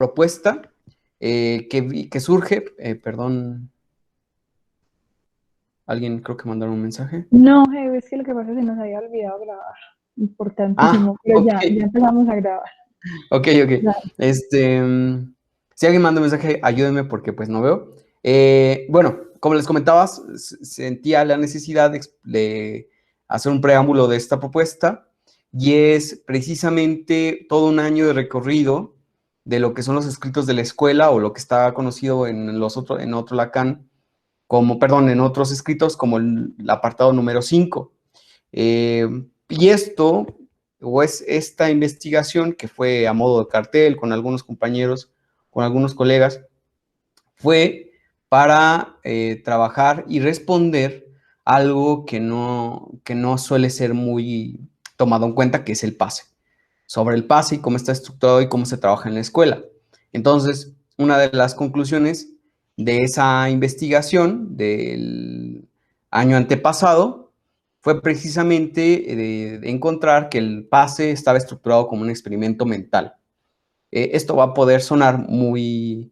propuesta que surge, perdón, alguien creo que mandaron un mensaje. No, Geo, es que lo que pasa es que se nos había olvidado grabar. Ah, Importantísimo, pero ok, ya empezamos a grabar. ok. Ya. Si alguien manda un mensaje, ayúdenme porque pues no veo. Bueno, como les comentaba, sentía la necesidad de hacer un preámbulo de esta propuesta y es precisamente todo un año de recorrido de lo que son los escritos de la escuela o lo que está conocido en otro Lacan como, perdón, en otros escritos como el apartado número 5. Y esto, o es esta investigación que fue a modo de cartel con algunos compañeros, con algunos colegas, fue para trabajar y responder algo que no suele ser muy tomado en cuenta, que es el pase. Sobre el pase y cómo está estructurado y cómo se trabaja en la escuela. Entonces, una de las conclusiones de esa investigación del año antepasado fue precisamente de encontrar que el pase estaba estructurado como un experimento mental. Esto va a poder sonar muy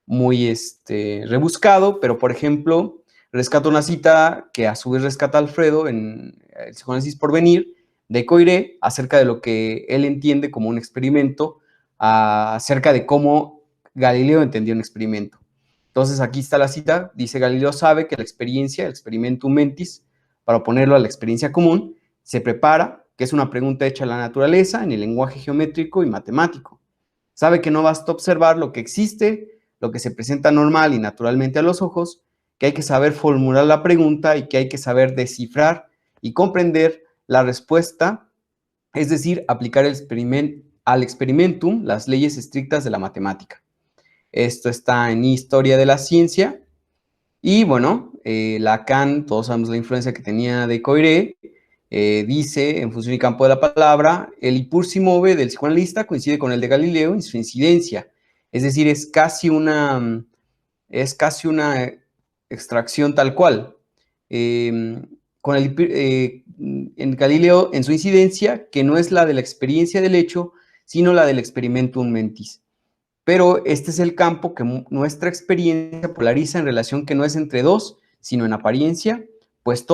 rebuscado, pero por ejemplo, rescato una cita que a su vez rescata Alfredo en El psicoanálisis por venir, de Coiré, acerca de lo que él entiende como un experimento, acerca de cómo Galileo entendió un experimento. Entonces aquí está la cita, dice: Galileo sabe que la experiencia, el experimentum mentis, para ponerlo a la experiencia común, se prepara, que es una pregunta hecha a la naturaleza en el lenguaje geométrico y matemático. Sabe que no basta observar lo que existe, lo que se presenta normal y naturalmente a los ojos, que hay que saber formular la pregunta y que hay que saber descifrar y comprender la respuesta, es decir, aplicar al experimentum las leyes estrictas de la matemática. Esto está en Historia de la Ciencia. Y bueno, Lacan, todos sabemos la influencia que tenía de Coiré, dice, en Función y Campo de la Palabra, el impur si move del psicoanalista coincide con el de Galileo en su incidencia. Es decir, es casi una extracción tal cual. Con en Galileo, en su incidencia, que no es la de la experiencia del hecho, sino la del experimentum mentis. Pero este es el campo que nuestra experiencia polariza en relación que no es entre dos, sino en apariencia, pues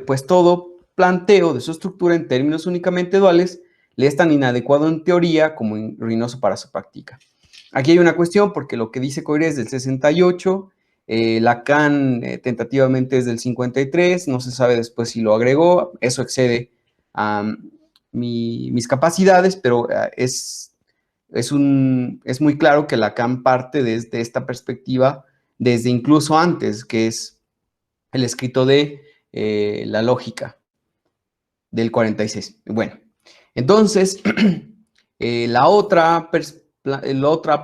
pues todo planteo de su estructura en términos únicamente duales le es tan inadecuado en teoría como ruinoso para su práctica. Aquí hay una cuestión, porque lo que dice Coiré es del 68, Lacan tentativamente es del 53, no se sabe después si lo agregó, eso excede mis capacidades, pero es muy claro que Lacan parte desde esta perspectiva, desde incluso antes, que es el escrito de La Lógica del 46. Bueno, entonces, la otra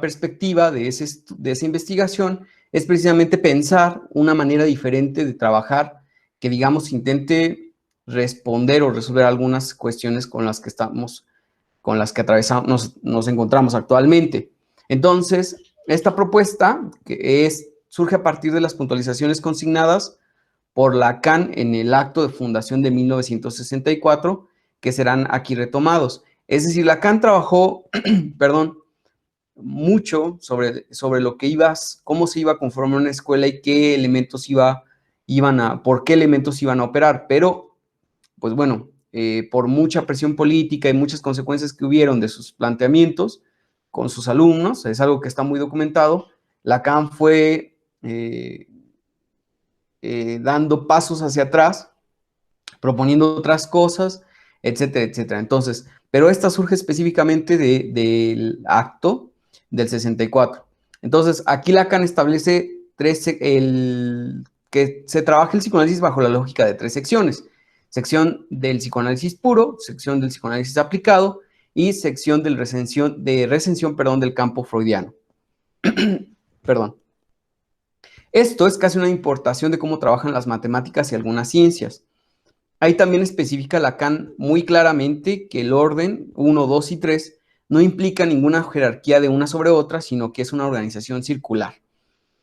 perspectiva de esa investigación es precisamente pensar una manera diferente de trabajar que, digamos, intente responder o resolver algunas cuestiones con las que nos encontramos actualmente. Entonces, esta propuesta surge a partir de las puntualizaciones consignadas por Lacan en el acto de fundación de 1964, que serán aquí retomados. Es decir, Lacan trabajó, perdón, mucho sobre lo que cómo se iba a conformar una escuela y qué elementos por qué elementos iban a operar, pero, pues bueno, por mucha presión política y muchas consecuencias que hubieron de sus planteamientos con sus alumnos, es algo que está muy documentado, Lacan fue dando pasos hacia atrás, proponiendo otras cosas, etcétera, etcétera. Entonces, pero esta surge específicamente del acto del 64. Entonces, aquí Lacan establece que se trabaja el psicoanálisis bajo la lógica de tres secciones: sección del psicoanálisis puro, sección del psicoanálisis aplicado y sección de recensión del campo freudiano. Perdón. Esto es casi una importación de cómo trabajan las matemáticas y algunas ciencias. Ahí también especifica Lacan muy claramente que el orden 1, 2 y 3 no implica ninguna jerarquía de una sobre otra, sino que es una organización circular,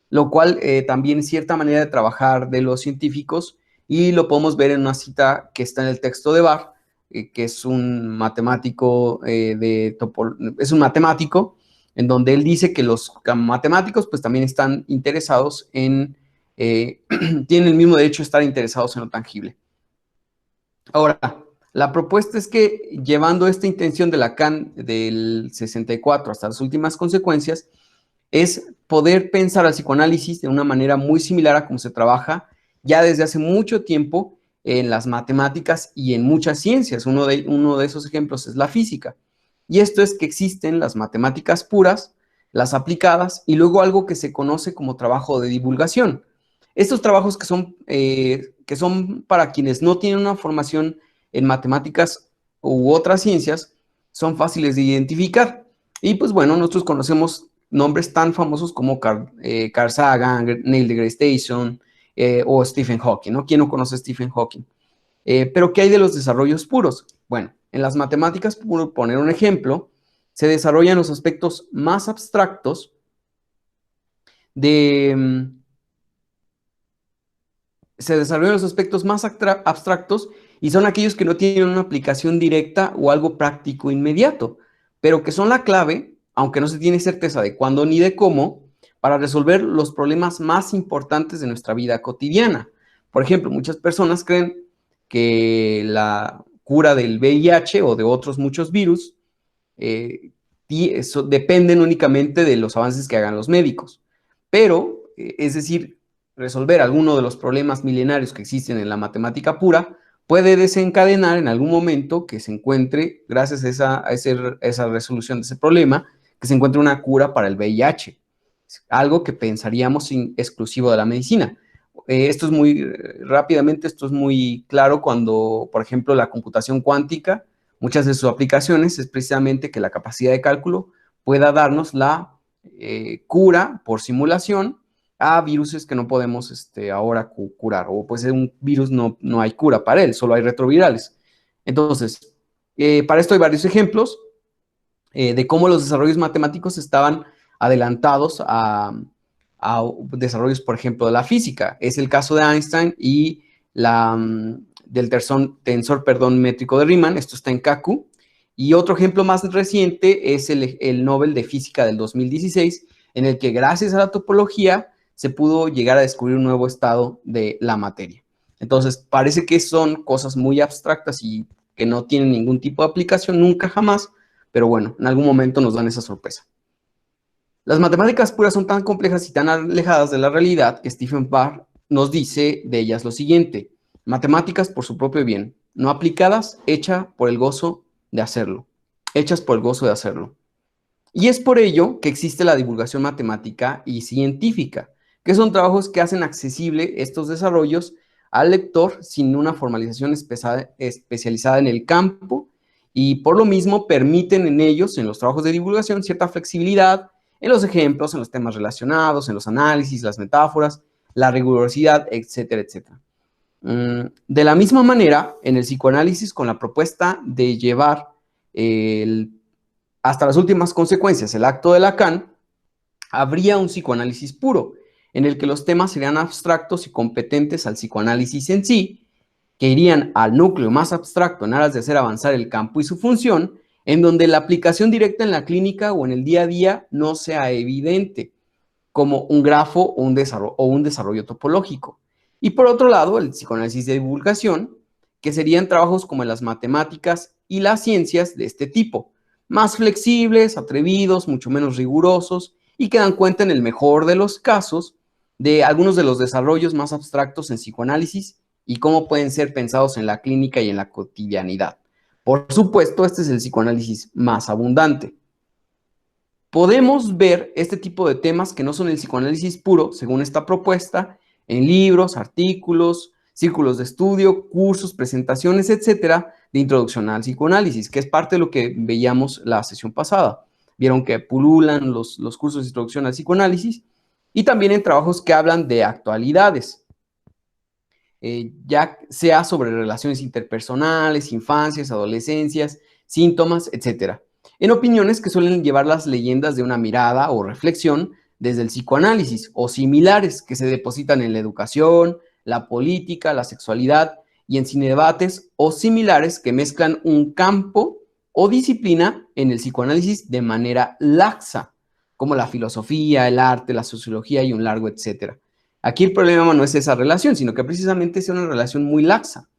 lo cual también es cierta manera de trabajar de los científicos, y lo podemos ver en una cita que está en el texto de Barr, que es un matemático, en donde él dice que los matemáticos pues también están interesados en, tienen el mismo derecho de estar interesados en lo tangible. Ahora, la propuesta es que llevando esta intención de Lacan del 64 hasta las últimas consecuencias, es poder pensar al psicoanálisis de una manera muy similar a cómo se trabaja ya desde hace mucho tiempo en las matemáticas y en muchas ciencias. Uno de esos ejemplos es la física. Y esto es que existen las matemáticas puras, las aplicadas y luego algo que se conoce como trabajo de divulgación. Estos trabajos que son para quienes no tienen una formación en matemáticas u otras ciencias, son fáciles de identificar. Y pues bueno, nosotros conocemos nombres tan famosos como Carl Sagan, Neil deGrasse Tyson o Stephen Hawking, ¿no? ¿Quién no conoce a Stephen Hawking? Pero ¿qué hay de los desarrollos puros? Bueno, en las matemáticas, por poner un ejemplo, se desarrollan los aspectos más abstractos de... Se desarrollan los aspectos más abstractos y son aquellos que no tienen una aplicación directa o algo práctico inmediato, pero que son la clave, aunque no se tiene certeza de cuándo ni de cómo, para resolver los problemas más importantes de nuestra vida cotidiana. Por ejemplo, muchas personas creen que la cura del VIH o de otros muchos virus dependen únicamente de los avances que hagan los médicos. Pero, es decir, resolver alguno de los problemas milenarios que existen en la matemática pura puede desencadenar en algún momento que se encuentre, gracias a esa resolución de ese problema, que se encuentre una cura para el VIH. Algo que pensaríamos exclusivo de la medicina. Esto es muy claro cuando, por ejemplo, la computación cuántica, muchas de sus aplicaciones es precisamente que la capacidad de cálculo pueda darnos la cura por simulación a virus que no podemos ahora curar, o pues un virus no hay cura para él, solo hay retrovirales. Entonces, para esto hay varios ejemplos de cómo los desarrollos matemáticos estaban adelantados a desarrollos, por ejemplo, de la física. Es el caso de Einstein y del tensor métrico de Riemann, esto está en Kaku. Y otro ejemplo más reciente es el Nobel de Física del 2016, en el que gracias a la topología se pudo llegar a descubrir un nuevo estado de la materia. Entonces, parece que son cosas muy abstractas y que no tienen ningún tipo de aplicación, nunca jamás, pero bueno, en algún momento nos dan esa sorpresa. Las matemáticas puras son tan complejas y tan alejadas de la realidad que Stephen Barr nos dice de ellas lo siguiente: matemáticas por su propio bien, no aplicadas, hechas por el gozo de hacerlo. Y es por ello que existe la divulgación matemática y científica, que son trabajos que hacen accesible estos desarrollos al lector sin una formalización especializada en el campo, y por lo mismo permiten en ellos, en los trabajos de divulgación, cierta flexibilidad en los ejemplos, en los temas relacionados, en los análisis, las metáforas, la rigurosidad, etcétera, etcétera. De la misma manera, en el psicoanálisis, con la propuesta de llevar hasta las últimas consecuencias el acto de Lacan, habría un psicoanálisis puro, en el que los temas serían abstractos y competentes al psicoanálisis en sí, que irían al núcleo más abstracto en aras de hacer avanzar el campo y su función, en donde la aplicación directa en la clínica o en el día a día no sea evidente, como un grafo o un desarrollo topológico. Y por otro lado, el psicoanálisis de divulgación, que serían trabajos como en las matemáticas y las ciencias de este tipo, más flexibles, atrevidos, mucho menos rigurosos, y que dan cuenta en el mejor de los casos de algunos de los desarrollos más abstractos en psicoanálisis y cómo pueden ser pensados en la clínica y en la cotidianidad. Por supuesto, este es el psicoanálisis más abundante. Podemos ver este tipo de temas que no son el psicoanálisis puro, según esta propuesta, en libros, artículos, círculos de estudio, cursos, presentaciones, etcétera, de introducción al psicoanálisis, que es parte de lo que veíamos la sesión pasada. Vieron que pululan los cursos de introducción al psicoanálisis y también en trabajos que hablan de actualidades, ya sea sobre relaciones interpersonales, infancias, adolescencias, síntomas, etcétera. En opiniones que suelen llevar las leyendas de una mirada o reflexión desde el psicoanálisis o similares que se depositan en la educación, la política, la sexualidad y en cinedebates o similares que mezclan un campo o disciplina en el psicoanálisis de manera laxa, como la filosofía, el arte, la sociología y un largo etcétera. Aquí el problema no es esa relación, sino que precisamente es una relación muy laxa.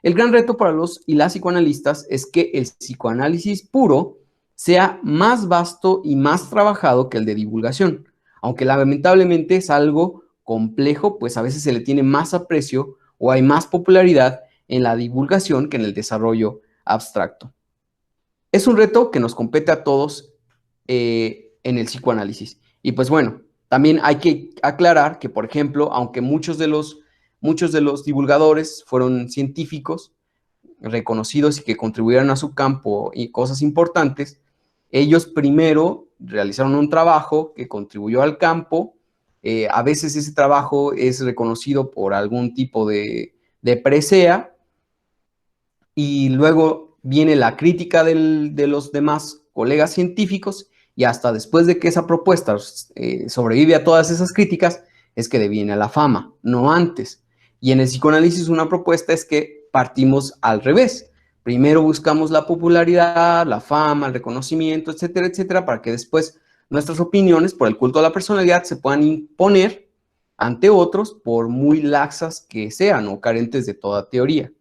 El gran reto para los y las psicoanalistas es que el psicoanálisis puro sea más vasto y más trabajado que el de divulgación, aunque lamentablemente es algo complejo, pues a veces se le tiene más aprecio o hay más popularidad en la divulgación que en el desarrollo abstracto. Es un reto que nos compete a todos en el psicoanálisis. Y pues bueno, también hay que aclarar que, por ejemplo, aunque muchos de los divulgadores fueron científicos reconocidos y que contribuyeron a su campo y cosas importantes, ellos primero realizaron un trabajo que contribuyó al campo. A veces ese trabajo es reconocido por algún tipo de presea y luego viene la crítica de los demás colegas científicos y hasta después de que esa propuesta sobrevive a todas esas críticas es que deviene a la fama, no antes. Y en el psicoanálisis una propuesta es que partimos al revés. Primero buscamos la popularidad, la fama, el reconocimiento, etcétera, etcétera, para que después nuestras opiniones por el culto a la personalidad se puedan imponer ante otros por muy laxas que sean o carentes de toda teoría.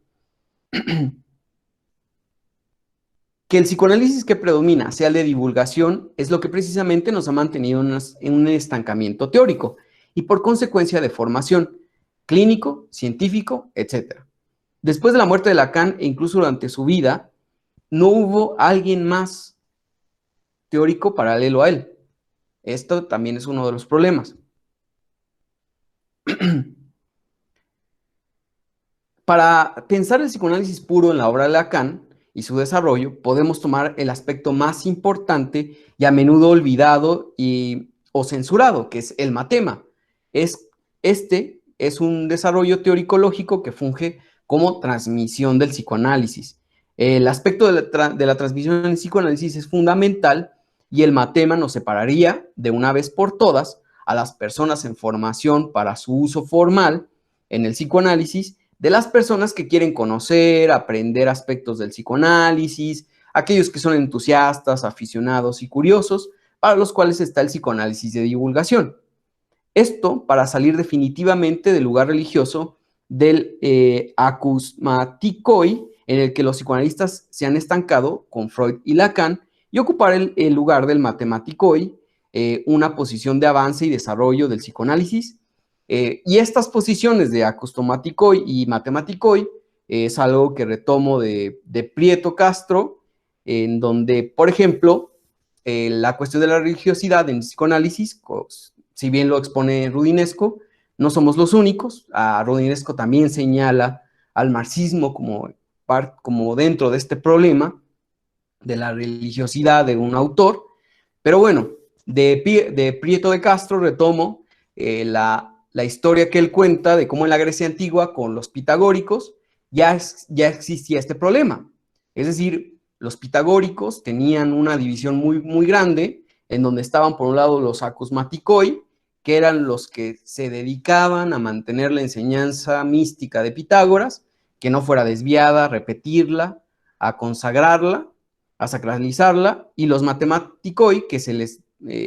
Que el psicoanálisis que predomina sea el de divulgación es lo que precisamente nos ha mantenido en un estancamiento teórico y por consecuencia de formación clínico, científico, etc. Después de la muerte de Lacan e incluso durante su vida, no hubo alguien más teórico paralelo a él. Esto también es uno de los problemas. Para pensar el psicoanálisis puro en la obra de Lacan y su desarrollo, podemos tomar el aspecto más importante y a menudo olvidado o censurado, que es el matema. Este es un desarrollo teórico-lógico que funge como transmisión del psicoanálisis. El aspecto de la transmisión del psicoanálisis es fundamental y el matema nos separaría de una vez por todas a las personas en formación para su uso formal en el psicoanálisis de las personas que quieren conocer, aprender aspectos del psicoanálisis, aquellos que son entusiastas, aficionados y curiosos, para los cuales está el psicoanálisis de divulgación. Esto para salir definitivamente del lugar religioso del acusmaticoi, en el que los psicoanalistas se han estancado con Freud y Lacan, y ocupar el lugar del matematicoi, una posición de avance y desarrollo del psicoanálisis. Y estas posiciones de acostomaticoi y matematicoi es algo que retomo de Prieto Castro, en donde, por ejemplo, la cuestión de la religiosidad en psicoanálisis, si bien lo expone Rudinesco, no somos los únicos. Rudinesco también señala al marxismo como dentro de este problema de la religiosidad de un autor. Pero bueno, de Prieto de Castro retomo la historia que él cuenta de cómo en la Grecia antigua con los pitagóricos ya existía este problema. Es decir, los pitagóricos tenían una división muy, muy grande en donde estaban por un lado los acusmaticoi, que eran los que se dedicaban a mantener la enseñanza mística de Pitágoras, que no fuera desviada, a repetirla, a consagrarla, a sacralizarla, y los matematicoi, que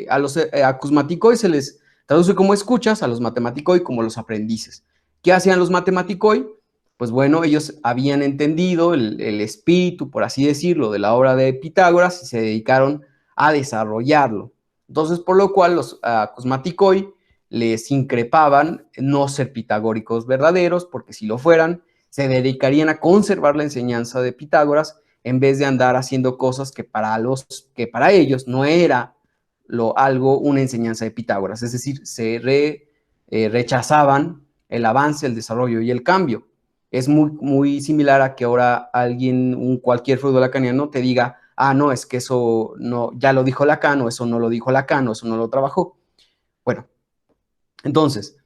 a los acusmaticoi se les traduce como escuchas, a los matematicoi como los aprendices. ¿Qué hacían los matematicoi? Pues bueno, ellos habían entendido el espíritu, por así decirlo, de la obra de Pitágoras y se dedicaron a desarrollarlo. Entonces, por lo cual los acusmaticoi les increpaban no ser pitagóricos verdaderos, porque si lo fueran, se dedicarían a conservar la enseñanza de Pitágoras en vez de andar haciendo cosas que para ellos no era una enseñanza de Pitágoras. Es decir, rechazaban el avance, el desarrollo y el cambio. Es muy, muy similar a que ahora cualquier freudo-lacaniano te diga, no, es que eso no, ya lo dijo Lacan, o eso no lo dijo Lacan, o eso no lo trabajó. Bueno, entonces,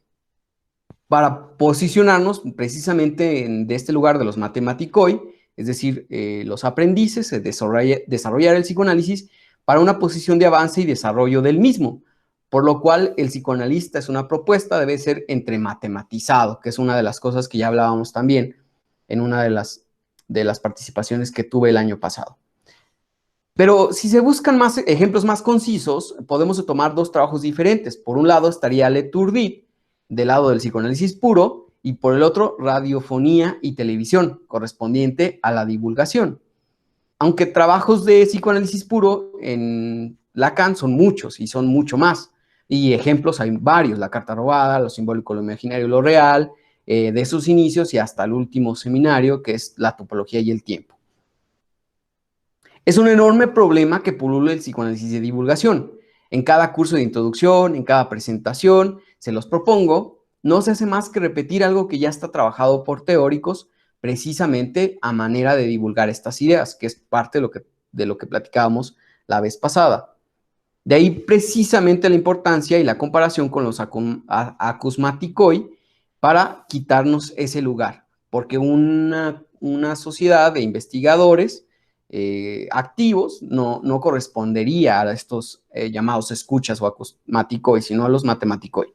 para posicionarnos precisamente de este lugar de los matematicoi, es decir, los aprendices, desarrollar el psicoanálisis para una posición de avance y desarrollo del mismo, por lo cual el psicoanalista es una propuesta, debe ser entrematematizado, que es una de las cosas que ya hablábamos también en una de las participaciones que tuve el año pasado. Pero si se buscan más ejemplos más concisos, podemos tomar dos trabajos diferentes. Por un lado estaría Le Tourdi, del lado del psicoanálisis puro, y por el otro, radiofonía y televisión, correspondiente a la divulgación. Aunque trabajos de psicoanálisis puro en Lacan son muchos y son mucho más. Y ejemplos hay varios: La carta robada, Lo simbólico, lo imaginario, lo real, de sus inicios y hasta el último seminario, que es La topología y el tiempo. Es un enorme problema que pulula el psicoanálisis de divulgación. En cada curso de introducción, en cada presentación, se los propongo, no se hace más que repetir algo que ya está trabajado por teóricos, precisamente a manera de divulgar estas ideas, que es parte de lo que platicábamos la vez pasada. De ahí precisamente la importancia y la comparación con los acusmaticoi para quitarnos ese lugar, porque una sociedad de investigadores activos no correspondería a estos llamados escuchas o acusmaticoi, sino a los matematicoi.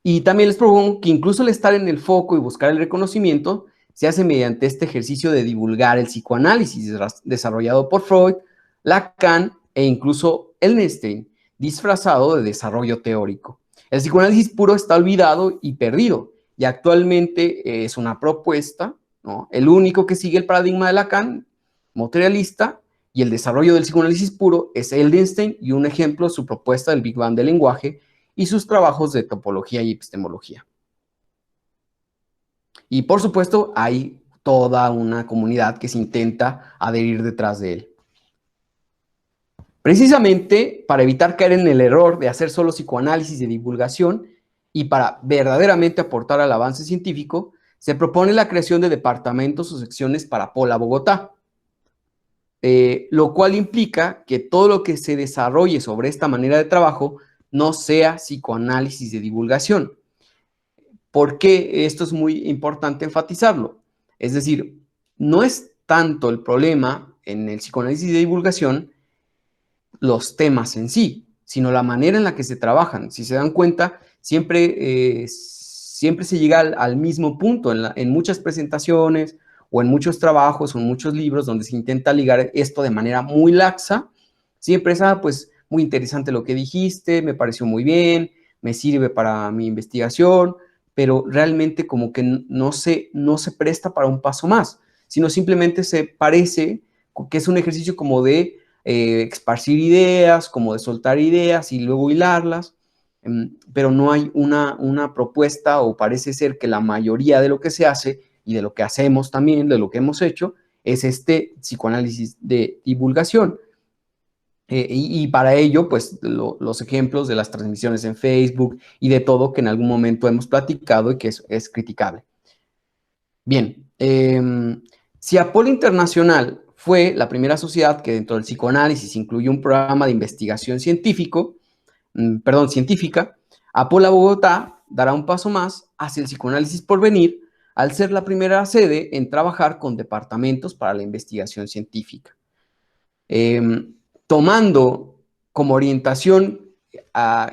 Y también les propongo que incluso el estar en el foco y buscar el reconocimiento se hace mediante este ejercicio de divulgar el psicoanálisis desarrollado por Freud, Lacan e incluso Elnstein, disfrazado de desarrollo teórico. El psicoanálisis puro está olvidado y perdido, y actualmente es una propuesta, ¿no? El único que sigue el paradigma de Lacan, materialista, y el desarrollo del psicoanálisis puro es Elnstein, y un ejemplo su propuesta del Big Bang del lenguaje y sus trabajos de topología y epistemología. Y por supuesto hay toda una comunidad que se intenta adherir detrás de él. Precisamente para evitar caer en el error de hacer solo psicoanálisis de divulgación y para verdaderamente aportar al avance científico, se propone la creación de departamentos o secciones para Pola Bogotá, lo cual implica que todo lo que se desarrolle sobre esta manera de trabajo no sea psicoanálisis de divulgación. ¿Por qué esto es muy importante enfatizarlo? Es decir, no es tanto el problema en el psicoanálisis de divulgación los temas en sí, sino la manera en la que se trabajan. Si se dan cuenta, siempre se llega al mismo punto en muchas presentaciones o en muchos trabajos o en muchos libros donde se intenta ligar esto de manera muy laxa. Siempre es, pues, muy interesante lo que dijiste, me pareció muy bien, me sirve para mi investigación, pero realmente como que no se presta para un paso más, sino simplemente se parece que es un ejercicio como de esparcir ideas, como de soltar ideas y luego hilarlas, pero no hay una propuesta, o parece ser que la mayoría de lo que se hace y de lo que hacemos también, de lo que hemos hecho, es este psicoanálisis de divulgación. Y para ello, pues, los ejemplos de las transmisiones en Facebook y de todo que en algún momento hemos platicado y que es criticable. Bien, si Apolo Internacional fue la primera sociedad que dentro del psicoanálisis incluyó un programa de investigación científica, Apolo Bogotá dará un paso más hacia el psicoanálisis por venir al ser la primera sede en trabajar con departamentos para la investigación científica. Tomando como orientación,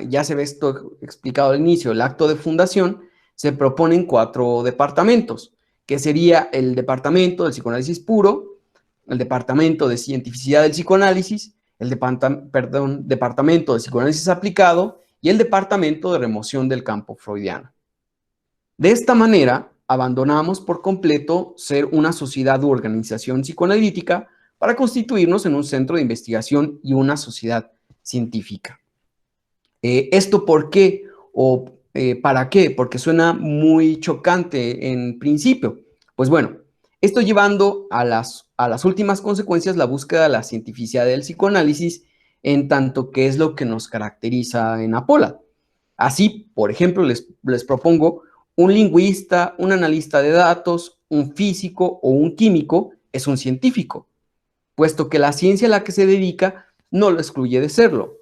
ya se ve esto explicado al inicio, el acto de fundación, se proponen 4 departamentos, que sería el departamento del psicoanálisis puro, el departamento de cientificidad del psicoanálisis, el departamento de psicoanálisis aplicado y el departamento de remoción del campo freudiano. De esta manera, abandonamos por completo ser una sociedad u organización psicoanalítica para constituirnos en un centro de investigación y una sociedad científica. ¿Esto por qué? ¿O para qué? Porque suena muy chocante en principio. Pues bueno, esto llevando a las últimas consecuencias la búsqueda de la cientificidad del psicoanálisis, en tanto que es lo que nos caracteriza en Apola. Así, por ejemplo, les propongo: un lingüista, un analista de datos, un físico o un químico es un científico, puesto que la ciencia a la que se dedica no lo excluye de serlo.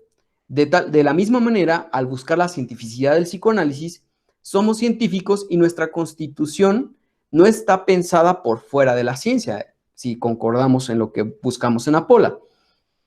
De la misma manera, al buscar la cientificidad del psicoanálisis, somos científicos y nuestra constitución no está pensada por fuera de la ciencia, si concordamos en lo que buscamos en Apola.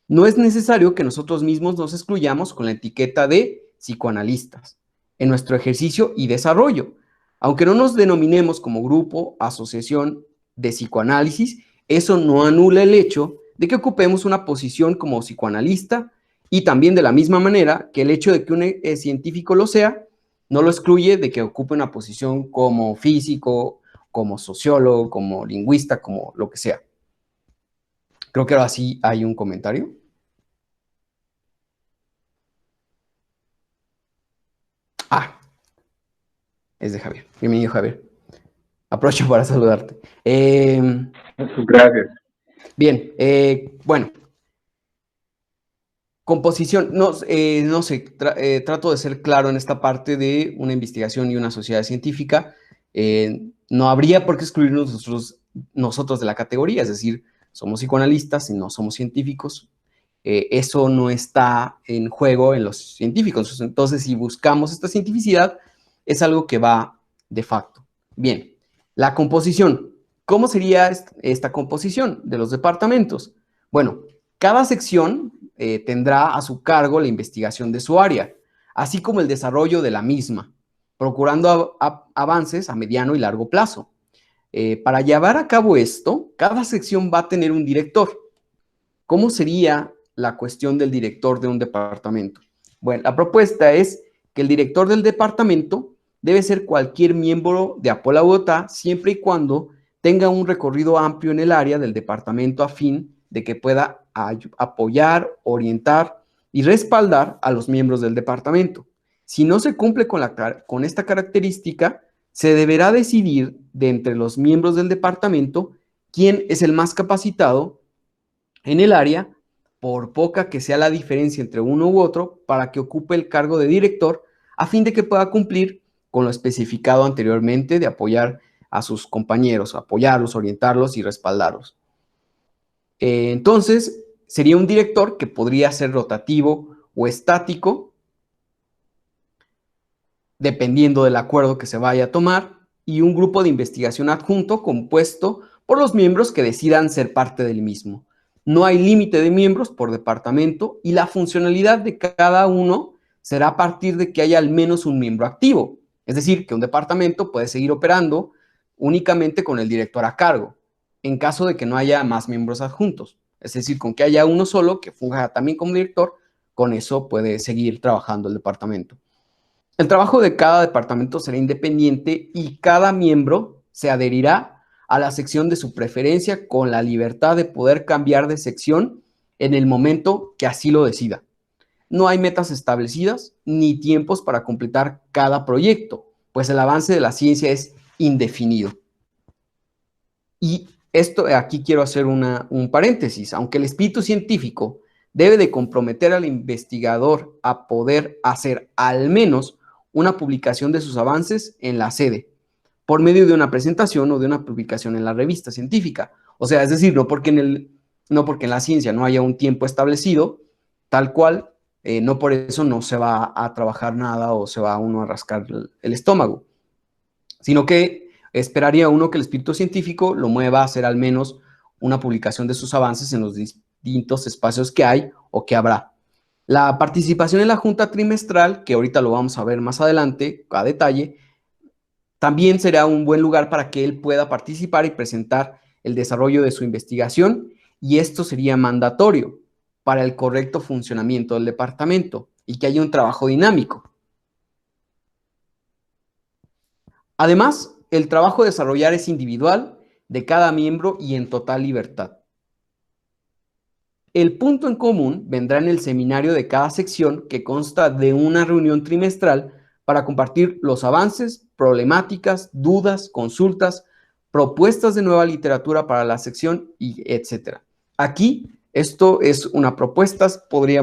No es necesario que nosotros mismos nos excluyamos con la etiqueta de psicoanalistas en nuestro ejercicio y desarrollo. Aunque no nos denominemos como grupo, asociación de psicoanálisis, eso no anula el hecho de que ocupemos una posición como psicoanalista y también de la misma manera que el hecho de que un científico lo sea, no lo excluye de que ocupe una posición como físico, como sociólogo, como lingüista, como lo que sea. Creo que ahora sí hay un comentario. Ah, es de Javier. Bienvenido, Javier. Aprovecho para saludarte. Gracias. Bien, bueno. Composición, no, no sé, trato de ser claro en esta parte de una investigación y una sociedad científica. No habría por qué excluirnos nosotros de la categoría, es decir, somos psicoanalistas y no somos científicos. Eso no está en juego en los científicos. Entonces, si buscamos esta cientificidad, es algo que va de facto. Bien, la composición. ¿Cómo sería esta composición de los departamentos? Bueno, cada sección tendrá a su cargo la investigación de su área, así como el desarrollo de la misma, procurando avances a mediano y largo plazo. Para llevar a cabo esto, cada sección va a tener un director. ¿Cómo sería la cuestión del director de un departamento? Bueno, la propuesta es que el director del departamento debe ser cualquier miembro de Apola Bogotá, siempre y cuando tenga un recorrido amplio en el área del departamento a fin de que pueda apoyar, orientar y respaldar a los miembros del departamento. Si no se cumple con esta característica, se deberá decidir de entre los miembros del departamento quién es el más capacitado en el área, por poca que sea la diferencia entre uno u otro, para que ocupe el cargo de director a fin de que pueda cumplir con lo especificado anteriormente de apoyar a sus compañeros, apoyarlos, orientarlos y respaldarlos. Entonces, sería un director que podría ser rotativo o estático, dependiendo del acuerdo que se vaya a tomar, y un grupo de investigación adjunto compuesto por los miembros que decidan ser parte del mismo. No hay límite de miembros por departamento y la funcionalidad de cada uno será a partir de que haya al menos un miembro activo. Es decir, que un departamento puede seguir operando únicamente con el director a cargo, en caso de que no haya más miembros adjuntos. Es decir, con que haya uno solo que funja también como director, con eso puede seguir trabajando el departamento. El trabajo de cada departamento será independiente y cada miembro se adherirá a la sección de su preferencia con la libertad de poder cambiar de sección en el momento que así lo decida. No hay metas establecidas ni tiempos para completar cada proyecto, pues el avance de la ciencia es indefinido. Y esto aquí quiero hacer un paréntesis. Aunque el espíritu científico debe de comprometer al investigador a poder hacer al menos una publicación de sus avances en la sede, por medio de una presentación o de una publicación en la revista científica. O sea, es decir, no porque en la ciencia no haya un tiempo establecido, tal cual, no por eso no se va a trabajar nada o se va uno a rascar el estómago, sino que esperaría uno que el espíritu científico lo mueva a hacer al menos una publicación de sus avances en los distintos espacios que hay o que habrá. La participación en la junta trimestral, que ahorita lo vamos a ver más adelante a detalle, también será un buen lugar para que él pueda participar y presentar el desarrollo de su investigación, y esto sería mandatorio para el correcto funcionamiento del departamento y que haya un trabajo dinámico. Además, el trabajo a desarrollar es individual de cada miembro y en total libertad. El punto en común vendrá en el seminario de cada sección, que consta de una reunión trimestral para compartir los avances, problemáticas, dudas, consultas, propuestas de nueva literatura para la sección, y etc. Aquí, esto es una propuesta, se podría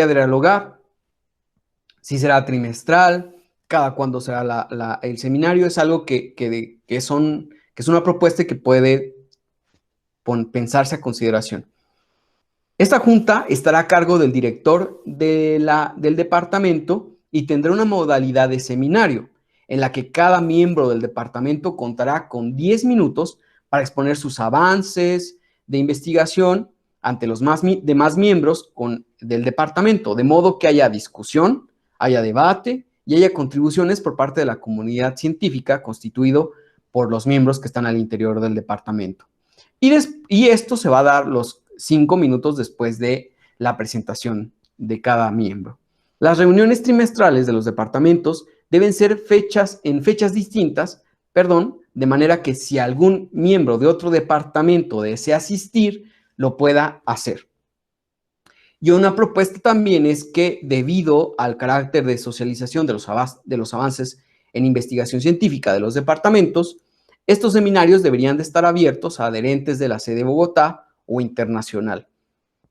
dialogar si será trimestral, cada cuándo será el seminario. Es algo que es una propuesta que puede pensarse a consideración. Esta junta estará a cargo del director del departamento y tendrá una modalidad de seminario en la que cada miembro del departamento contará con 10 minutos para exponer sus avances de investigación ante los demás miembros del departamento, de modo que haya discusión, haya debate y haya contribuciones por parte de la comunidad científica constituido por los miembros que están al interior del departamento. Y esto se va a dar los 5 minutos después de la presentación de cada miembro. Las reuniones trimestrales de los departamentos deben ser en fechas distintas, de manera que si algún miembro de otro departamento desea asistir, lo pueda hacer. Y una propuesta también es que, debido al carácter de socialización de los avances en investigación científica de los departamentos, estos seminarios deberían de estar abiertos a adherentes de la sede de Bogotá o internacional.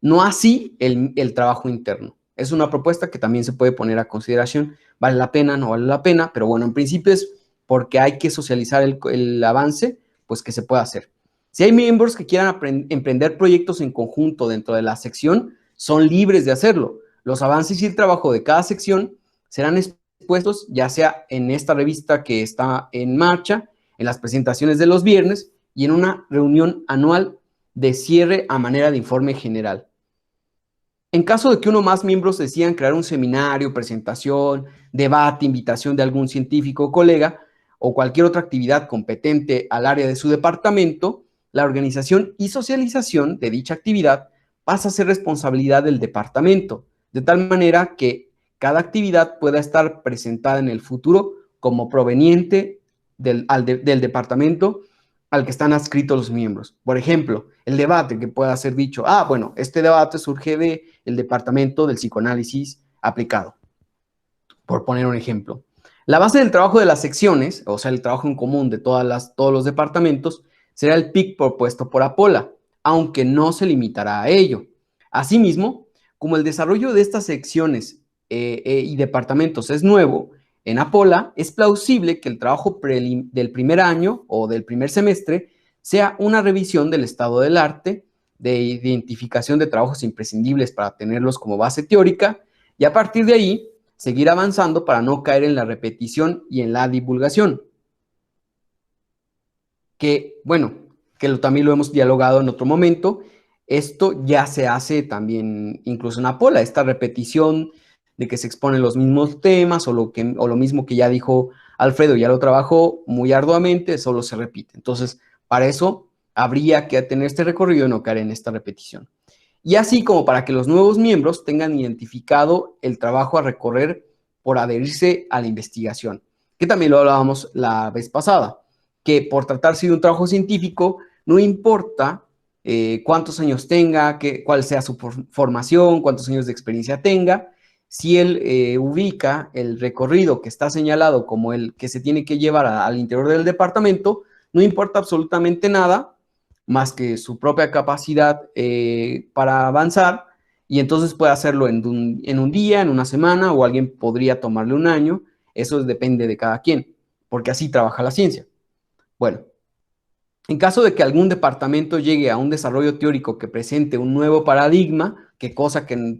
No así el trabajo interno. Es una propuesta que también se puede poner a consideración. ¿Vale la pena? ¿No vale la pena? Pero bueno, en principio es porque hay que socializar el avance, pues que se pueda hacer. Si hay miembros que quieran emprender proyectos en conjunto dentro de la sección, son libres de hacerlo. Los avances y el trabajo de cada sección serán expuestos ya sea en esta revista que está en marcha, en las presentaciones de los viernes y en una reunión anual de cierre a manera de informe general. En caso de que uno o más miembros decidan crear un seminario, presentación, debate, invitación de algún científico o colega o cualquier otra actividad competente al área de su departamento, la organización y socialización de dicha actividad pasa a ser responsabilidad del departamento, de tal manera que cada actividad pueda estar presentada en el futuro como proveniente del departamento al que están adscritos los miembros. Por ejemplo, el debate que pueda ser dicho, bueno, este debate surge del departamento del psicoanálisis aplicado, por poner un ejemplo. La base del trabajo de las secciones, o sea, el trabajo en común de todos los departamentos, será el PIC propuesto por Apola, aunque no se limitará a ello. Asimismo, como el desarrollo de estas secciones y departamentos es nuevo, en Apola es plausible que el trabajo del primer año o del primer semestre sea una revisión del estado del arte, de identificación de trabajos imprescindibles para tenerlos como base teórica, y a partir de ahí seguir avanzando para no caer en la repetición y en la divulgación. Que, bueno, también lo hemos dialogado en otro momento, esto ya se hace también incluso en Apola, esta repetición de que se exponen los mismos temas o lo mismo que ya dijo Alfredo, ya lo trabajó muy arduamente, solo se repite. Entonces, para eso habría que tener este recorrido y no caer en esta repetición. Y así como para que los nuevos miembros tengan identificado el trabajo a recorrer por adherirse a la investigación, que también lo hablábamos la vez pasada, que por tratarse de un trabajo científico, no importa cuántos años tenga, cuál sea su formación, cuántos años de experiencia tenga, si él ubica el recorrido que está señalado como el que se tiene que llevar al interior del departamento, no importa absolutamente nada más que su propia capacidad para avanzar, y entonces puede hacerlo en un día, en una semana, o alguien podría tomarle un año. Eso depende de cada quien, porque así trabaja la ciencia. Bueno, en caso de que algún departamento llegue a un desarrollo teórico que presente un nuevo paradigma, que cosa que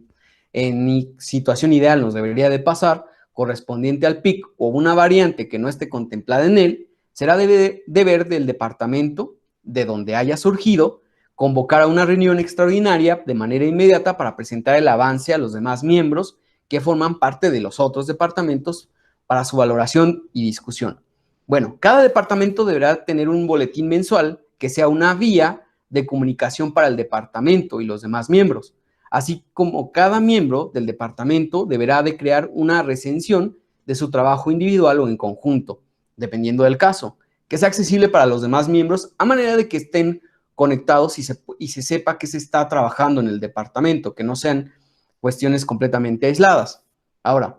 en mi situación ideal nos debería de pasar, correspondiente al PIC o una variante que no esté contemplada en él, será deber del departamento de donde haya surgido convocar a una reunión extraordinaria de manera inmediata para presentar el avance a los demás miembros que forman parte de los otros departamentos para su valoración y discusión. Bueno, cada departamento deberá tener un boletín mensual que sea una vía de comunicación para el departamento y los demás miembros, así como cada miembro del departamento deberá de crear una recensión de su trabajo individual o en conjunto, dependiendo del caso, que sea accesible para los demás miembros a manera de que estén conectados y se sepa que se está trabajando en el departamento, que no sean cuestiones completamente aisladas. Ahora,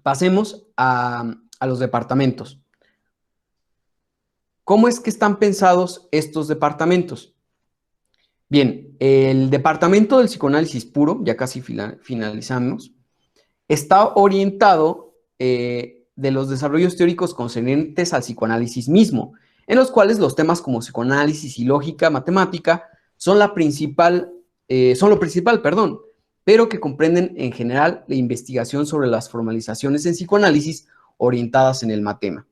pasemos a los departamentos. ¿Cómo es que están pensados estos departamentos? Bien, el departamento del psicoanálisis puro, ya casi finalizamos, está orientado de los desarrollos teóricos concernientes al psicoanálisis mismo, en los cuales los temas como psicoanálisis y lógica matemática son lo principal, pero que comprenden en general la investigación sobre las formalizaciones en psicoanálisis orientadas en el matema.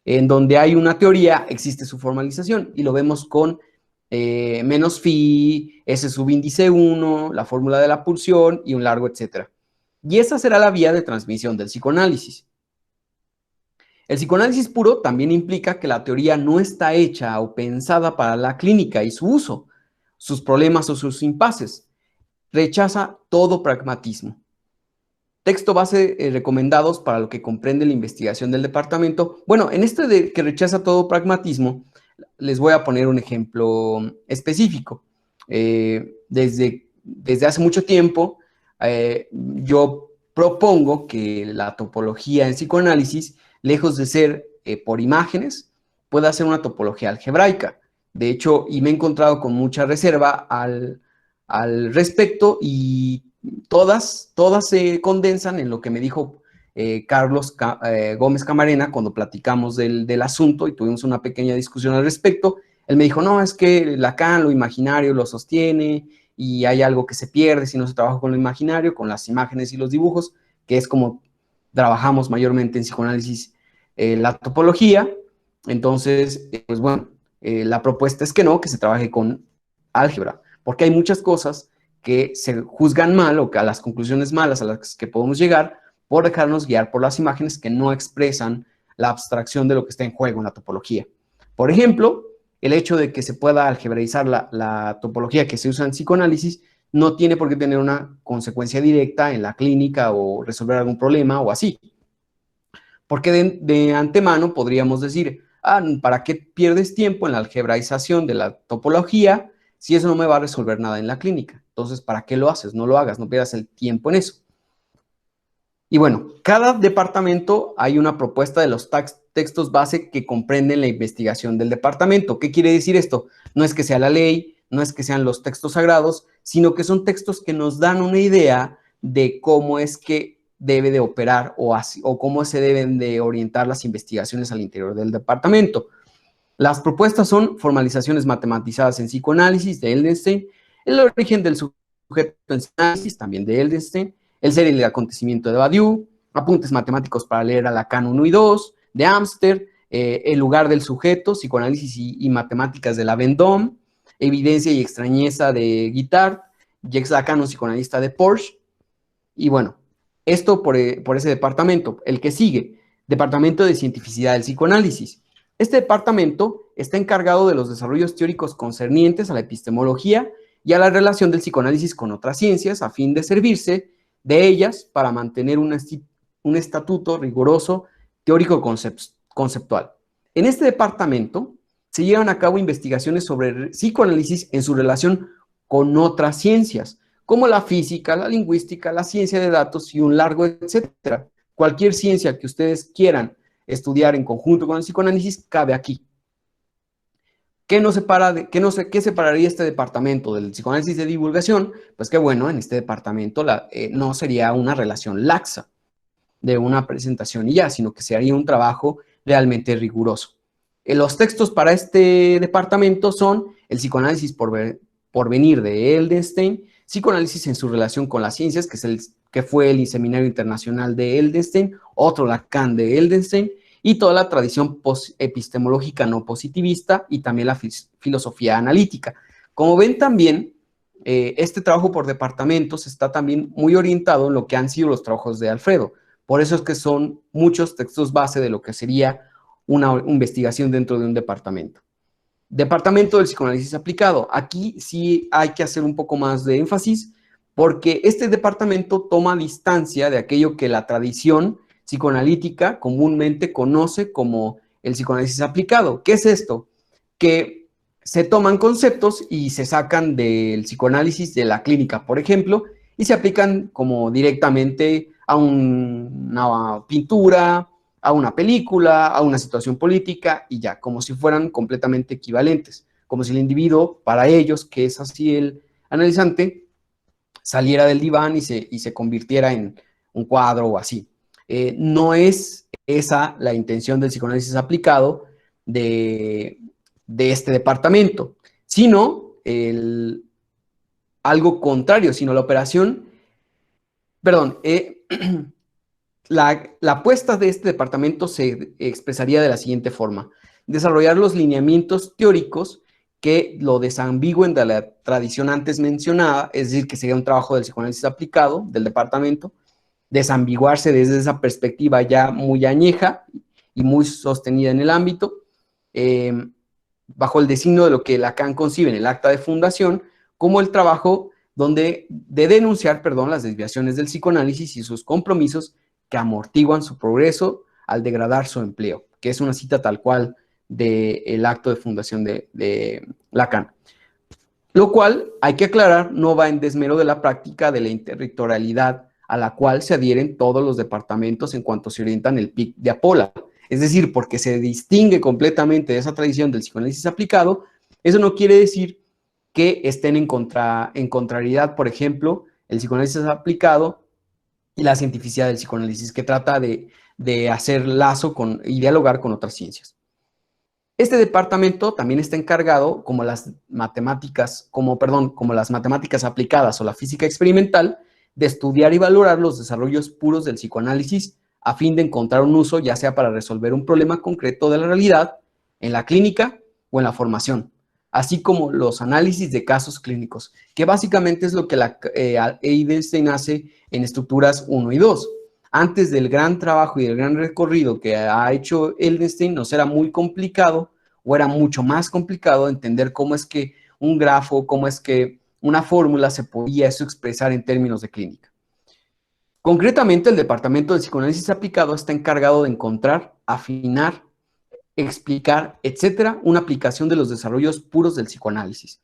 En donde hay una teoría, existe su formalización, y lo vemos con menos phi, S subíndice 1, la fórmula de la pulsión y un largo, etcétera. Y esa será la vía de transmisión del psicoanálisis. El psicoanálisis puro también implica que la teoría no está hecha o pensada para la clínica y su uso, sus problemas o sus impases. Rechaza todo pragmatismo. Texto base recomendados para lo que comprende la investigación del departamento. Bueno, en este de que rechaza todo pragmatismo, les voy a poner un ejemplo específico. Desde hace mucho tiempo, yo propongo que la topología en psicoanálisis, lejos de ser por imágenes, pueda ser una topología algebraica. De hecho, y me he encontrado con mucha reserva al respecto y todas se condensan en lo que me dijo Carlos Gómez Camarena cuando platicamos del asunto y tuvimos una pequeña discusión al respecto. Él me dijo, no, es que Lacan lo imaginario lo sostiene y hay algo que se pierde si no se trabaja con lo imaginario, con las imágenes y los dibujos, que es como trabajamos mayormente en psicoanálisis la topología. Entonces, pues bueno, la propuesta es que no, que se trabaje con álgebra, porque hay muchas cosas que se juzgan mal o que a las conclusiones malas a las que podemos llegar por dejarnos guiar por las imágenes que no expresan la abstracción de lo que está en juego en la topología. Por ejemplo, el hecho de que se pueda algebraizar la topología que se usa en psicoanálisis no tiene por qué tener una consecuencia directa en la clínica o resolver algún problema o así. Porque de antemano podríamos decir, ¿para qué pierdes tiempo en la algebraización de la topología si eso no me va a resolver nada en la clínica? Entonces, ¿para qué lo haces? No lo hagas, no pierdas el tiempo en eso. Y bueno, cada departamento hay una propuesta de los textos base que comprenden la investigación del departamento. ¿Qué quiere decir esto? No es que sea la ley, no es que sean los textos sagrados, sino que son textos que nos dan una idea de cómo es que debe de operar o cómo se deben de orientar las investigaciones al interior del departamento. Las propuestas son formalizaciones matematizadas en psicoanálisis de Eldenstein, el origen del sujeto en psicoanálisis también de Eldenstein, el ser y el acontecimiento de Badiou, apuntes matemáticos para leer a Lacan 1 y 2, de Amster, el lugar del sujeto, psicoanálisis y matemáticas de la Vendôme, evidencia y extrañeza de Guittard, Jacques Lacan, un psicoanalista de Porsche, y bueno, esto por ese departamento. El que sigue, Departamento de Cientificidad del Psicoanálisis. Este departamento está encargado de los desarrollos teóricos concernientes a la epistemología y a la relación del psicoanálisis con otras ciencias a fin de servirse de ellas para mantener un estatuto riguroso teórico conceptual. En este departamento se llevan a cabo investigaciones sobre psicoanálisis en su relación con otras ciencias, como la física, la lingüística, la ciencia de datos y un largo etcétera. Cualquier ciencia que ustedes quieran estudiar en conjunto con el psicoanálisis cabe aquí. ¿Qué separaría este departamento del psicoanálisis de divulgación? Pues que bueno, en este departamento no sería una relación laxa de una presentación y ya, sino que se haría un trabajo realmente riguroso. Los textos para este departamento son el psicoanálisis por venir de Eldenstein, psicoanálisis en su relación con las ciencias, que fue el Seminario Internacional de Eldenstein, otro Lacan de Eldenstein, y toda la tradición epistemológica no positivista y también la filosofía analítica. Como ven también, este trabajo por departamentos está también muy orientado en lo que han sido los trabajos de Alfredo. Por eso es que son muchos textos base de lo que sería una investigación dentro de un departamento. Departamento del psicoanálisis aplicado. Aquí sí hay que hacer un poco más de énfasis porque este departamento toma distancia de aquello que la tradición psicoanalítica comúnmente conoce como el psicoanálisis aplicado. ¿Qué es esto? Que se toman conceptos y se sacan del psicoanálisis de la clínica, por ejemplo, y se aplican como directamente a una pintura, a una película, a una situación política y ya, como si fueran completamente equivalentes, como si el individuo, para ellos, que es así el analizante, saliera del diván y se convirtiera en un cuadro o así. No es esa la intención del psicoanálisis aplicado de este departamento, sino algo contrario, sino la operación, perdón, la apuesta de este departamento se expresaría de la siguiente forma: desarrollar los lineamientos teóricos que lo desambigüen de la tradición antes mencionada, es decir, que sería un trabajo del psicoanálisis aplicado del departamento, desambiguarse desde esa perspectiva ya muy añeja y muy sostenida en el ámbito, bajo el designio de lo que Lacan concibe en el acta de fundación, como el trabajo de denunciar, las desviaciones del psicoanálisis y sus compromisos que amortiguan su progreso al degradar su empleo, que es una cita tal cual del acto de fundación de Lacan. Lo cual, hay que aclarar, no va en desmero de la práctica de la interrictorialidad a la cual se adhieren todos los departamentos en cuanto se orientan el PIC de Apola. Es decir, porque se distingue completamente de esa tradición del psicoanálisis aplicado, eso no quiere decir que estén en contrariedad, por ejemplo, el psicoanálisis aplicado y la cientificidad del psicoanálisis, que trata de hacer lazo y dialogar con otras ciencias. Este departamento también está encargado, como las matemáticas aplicadas o la física experimental, de estudiar y valorar los desarrollos puros del psicoanálisis a fin de encontrar un uso, ya sea para resolver un problema concreto de la realidad, en la clínica o en la formación, así como los análisis de casos clínicos, que básicamente es lo que Eidelstein hace en estructuras 1 y 2. Antes del gran trabajo y del gran recorrido que ha hecho Eidelstein, nos era muy complicado, o era mucho más complicado entender cómo es que un grafo, cómo es que una fórmula se podía eso expresar en términos de clínica. Concretamente, el Departamento de Psicoanálisis Aplicado está encargado de encontrar, afinar, explicar, etcétera, una aplicación de los desarrollos puros del psicoanálisis.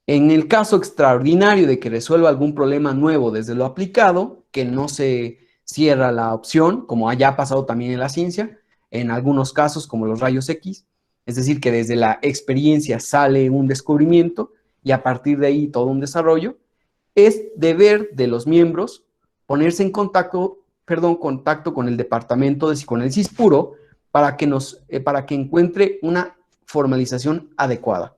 En el caso extraordinario de que resuelva algún problema nuevo desde lo aplicado, que no se cierra la opción, como haya pasado también en la ciencia, en algunos casos como los rayos X, es decir, que desde la experiencia sale un descubrimiento y a partir de ahí todo un desarrollo, es deber de los miembros ponerse en contacto con el Departamento de Psicoanálisis Puro para que encuentre una formalización adecuada.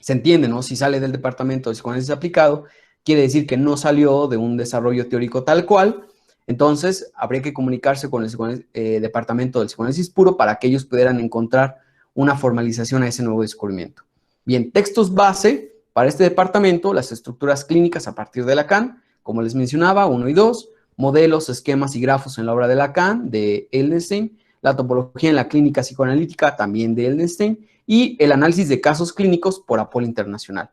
Se entiende, ¿no? Si sale del Departamento de Psicoanálisis Aplicado, quiere decir que no salió de un desarrollo teórico tal cual, entonces habría que comunicarse con el Departamento del Psicoanálisis Puro para que ellos pudieran encontrar una formalización a ese nuevo descubrimiento. Bien, textos base para este departamento, las estructuras clínicas a partir de Lacan, como les mencionaba, 1 y 2, modelos, esquemas y grafos en la obra de Lacan, de Eidelstein, la topología en la clínica psicoanalítica, también de Eidelstein, y el análisis de casos clínicos por Apola Internacional.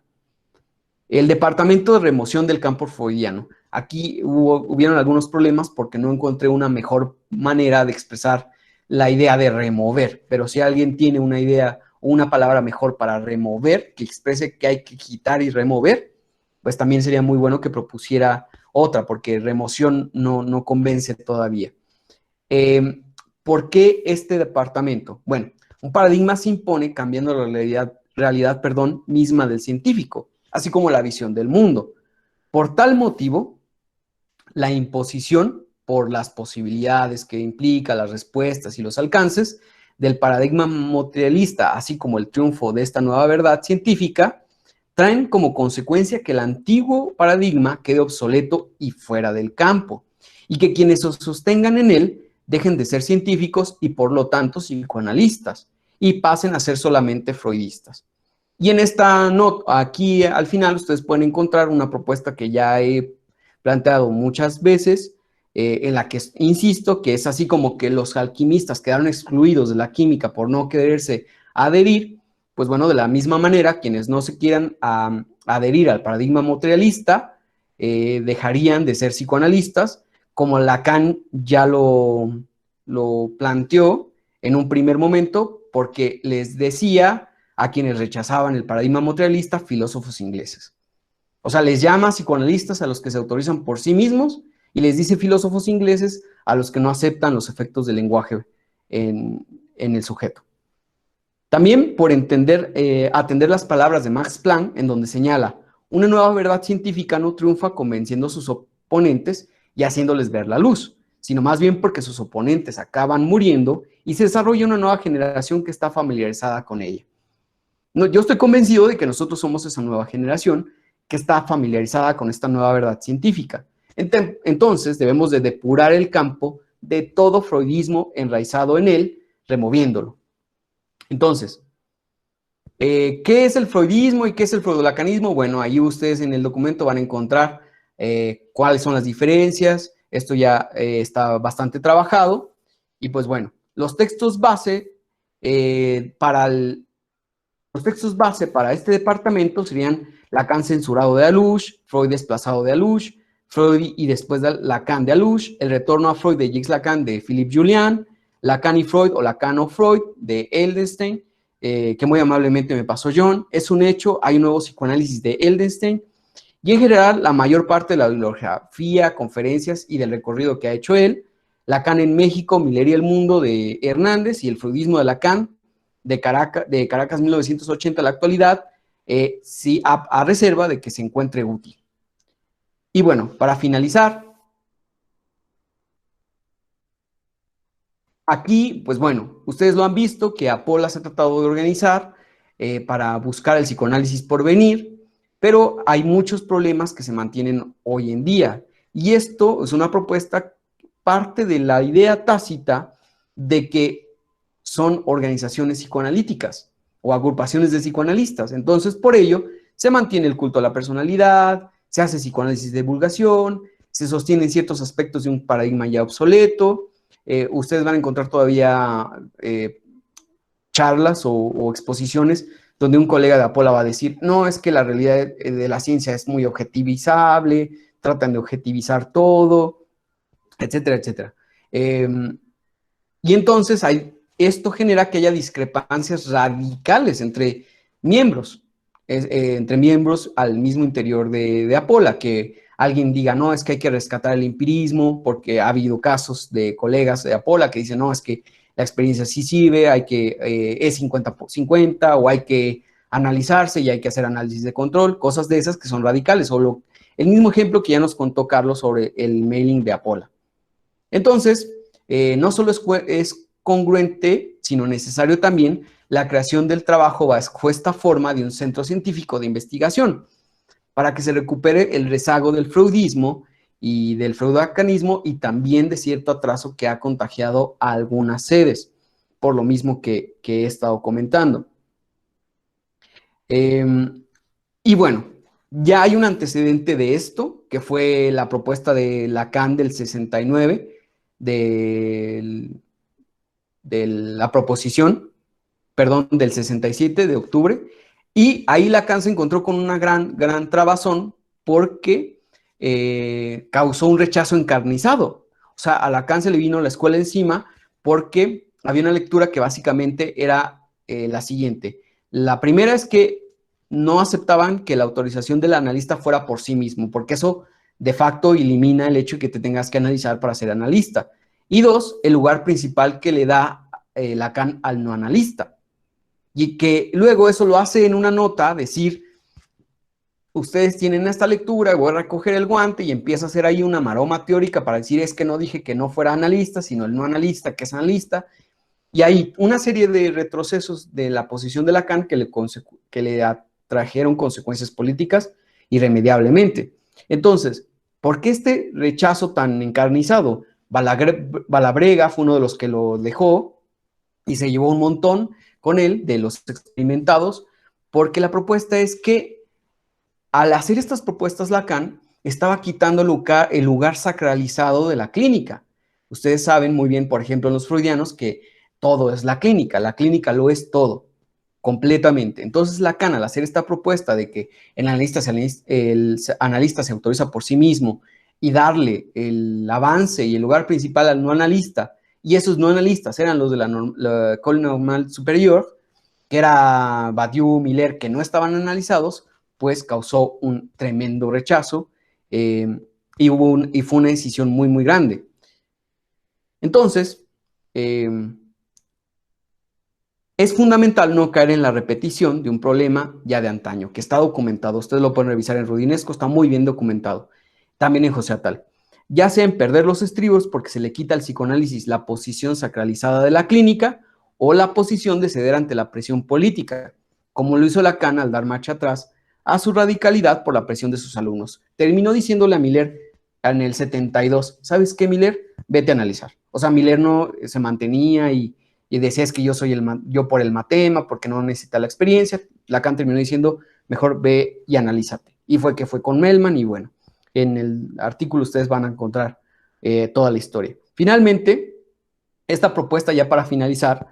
El departamento de remoción del campo freudiano. Aquí hubieron algunos problemas porque no encontré una mejor manera de expresar la idea de remover, pero si alguien tiene una idea o una palabra mejor para remover, que exprese que hay que quitar y remover, pues también sería muy bueno que propusiera otra, porque remoción no convence todavía. ¿Por qué este departamento? Bueno, un paradigma se impone cambiando la realidad misma del científico, así como la visión del mundo. Por tal motivo, la imposición por las posibilidades que implica, las respuestas y los alcances del paradigma materialista, así como el triunfo de esta nueva verdad científica, traen como consecuencia que el antiguo paradigma quede obsoleto y fuera del campo, y que quienes se sostengan en él dejen de ser científicos y por lo tanto psicoanalistas, y pasen a ser solamente freudistas. Y en esta nota, aquí al final, ustedes pueden encontrar una propuesta que ya he planteado muchas veces, en la que insisto que es así como que los alquimistas quedaron excluidos de la química por no quererse adherir, pues bueno, de la misma manera, quienes no se quieran adherir al paradigma materialista, dejarían de ser psicoanalistas, como Lacan ya lo planteó en un primer momento, porque les decía a quienes rechazaban el paradigma materialista, filósofos ingleses. O sea, les llama psicoanalistas a los que se autorizan por sí mismos y les dice filósofos ingleses a los que no aceptan los efectos del lenguaje en el sujeto. También por atender las palabras de Max Planck, en donde señala, una nueva verdad científica no triunfa convenciendo a sus oponentes y haciéndoles ver la luz, sino más bien porque sus oponentes acaban muriendo y se desarrolla una nueva generación que está familiarizada con ella. No, yo estoy convencido de que nosotros somos esa nueva generación que está familiarizada con esta nueva verdad científica. Entonces, debemos de depurar el campo de todo freudismo enraizado en él, removiéndolo. Entonces, ¿qué es el freudismo y qué es el freudolacanismo? Bueno, ahí ustedes en el documento van a encontrar cuáles son las diferencias. Esto ya está bastante trabajado. Y pues bueno, los textos base los textos base para este departamento serían Lacan censurado de Alouche, Freud desplazado de Alouche, Freud y después de Lacan de Alouche, El retorno a Freud de Jacques Lacan de Philippe Julian, Lacan y Freud o Lacan o Freud de Eldenstein, que muy amablemente me pasó John. Es un hecho, hay un nuevo psicoanálisis de Eldenstein, y en general la mayor parte de la bibliografía, conferencias y del recorrido que ha hecho él, Lacan en México, Miller y el mundo de Hernández y el freudismo de Lacan, de Caracas 1980 a la actualidad, sí a reserva de que se encuentre útil. Y bueno, para finalizar, aquí, pues bueno, ustedes lo han visto que Apola se ha tratado de organizar para buscar el psicoanálisis por venir, pero hay muchos problemas que se mantienen hoy en día. Y esto es una propuesta, parte de la idea tácita de que son organizaciones psicoanalíticas o agrupaciones de psicoanalistas. Entonces, por ello, se mantiene el culto a la personalidad, se hace psicoanálisis de divulgación, se sostienen ciertos aspectos de un paradigma ya obsoleto. Ustedes van a encontrar todavía charlas o exposiciones donde un colega de Apola va a decir, no, es que la realidad de la ciencia es muy objetivizable, tratan de objetivizar todo, etcétera, etcétera. Y entonces esto genera que haya discrepancias radicales entre miembros al mismo interior de Apola, que alguien diga, no, es que hay que rescatar el empirismo, porque ha habido casos de colegas de Apola que dicen, no, es que la experiencia sí sirve, es 50-50, o hay que analizarse y hay que hacer análisis de control, cosas de esas que son radicales, el mismo ejemplo que ya nos contó Carlos sobre el mailing de Apola. Entonces, no solo es congruente, sino necesario también la creación del trabajo bajo esta forma de un centro científico de investigación, para que se recupere el rezago del freudismo y del freudacanismo y también de cierto atraso que ha contagiado a algunas sedes, por lo mismo que he estado comentando. Y bueno, ya hay un antecedente de esto, que fue la propuesta de Lacan del 69, de la proposición, perdón, del 67 de octubre, y ahí Lacan se encontró con una gran trabazón porque causó un rechazo encarnizado. O sea, a Lacan se le vino la escuela encima porque había una lectura que básicamente era la siguiente. La primera es que no aceptaban que la autorización del analista fuera por sí mismo, porque eso de facto elimina el hecho de que te tengas que analizar para ser analista. Y dos, el lugar principal que le da Lacan al no analista. Y que luego eso lo hace en una nota, decir, ustedes tienen esta lectura, voy a recoger el guante y empieza a hacer ahí una maroma teórica para decir, es que no dije que no fuera analista, sino el no analista que es analista. Y hay una serie de retrocesos de la posición de Lacan que le trajeron consecuencias políticas irremediablemente. Entonces, ¿por qué este rechazo tan encarnizado? Balabrega fue uno de los que lo dejó y se llevó un montón con él de los experimentados, porque la propuesta es que al hacer estas propuestas Lacan estaba quitando el lugar sacralizado de la clínica. Ustedes saben muy bien, por ejemplo, en los freudianos, que todo es la clínica lo es todo, completamente. Entonces Lacan, al hacer esta propuesta de que el analista se autoriza por sí mismo y darle el avance y el lugar principal al no analista, y esos no analistas eran los de la École Normale Supérieure, que era Badiou, Miller, que no estaban analizados, pues causó un tremendo rechazo y fue una decisión muy, muy grande. Entonces, es fundamental no caer en la repetición de un problema ya de antaño, que está documentado. Ustedes lo pueden revisar en Rudinesco, está muy bien documentado. También en José Atal. Ya sea en perder los estribos porque se le quita al psicoanálisis la posición sacralizada de la clínica o la posición de ceder ante la presión política, como lo hizo Lacan al dar marcha atrás a su radicalidad por la presión de sus alumnos. Terminó diciéndole a Miller en el 72, ¿sabes qué, Miller? Vete a analizar. O sea, Miller no se mantenía y decía, es que yo por el matema, porque no necesita la experiencia. Lacan terminó diciendo, mejor ve y analízate. Y fue con Mellman, y bueno, en el artículo ustedes van a encontrar toda la historia. Finalmente, esta propuesta, ya para finalizar,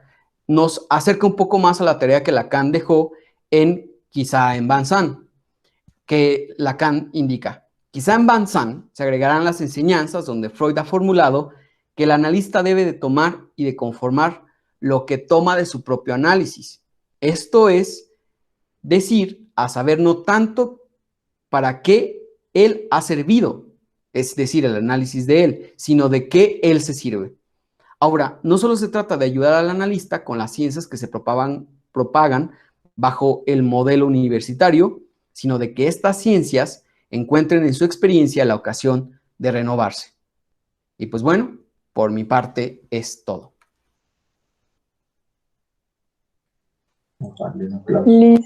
nos acerca un poco más a la tarea que Lacan dejó quizá en Banzan, que Lacan indica. Quizá en Banzan se agregarán las enseñanzas donde Freud ha formulado que el analista debe de tomar y de conformar lo que toma de su propio análisis. Esto es decir, a saber no tanto para qué él ha servido, es decir, el análisis de él, sino de qué él se sirve. Ahora, no solo se trata de ayudar al analista con las ciencias que se propagan bajo el modelo universitario, sino de que estas ciencias encuentren en su experiencia la ocasión de renovarse. Y pues bueno, por mi parte es todo. Listo.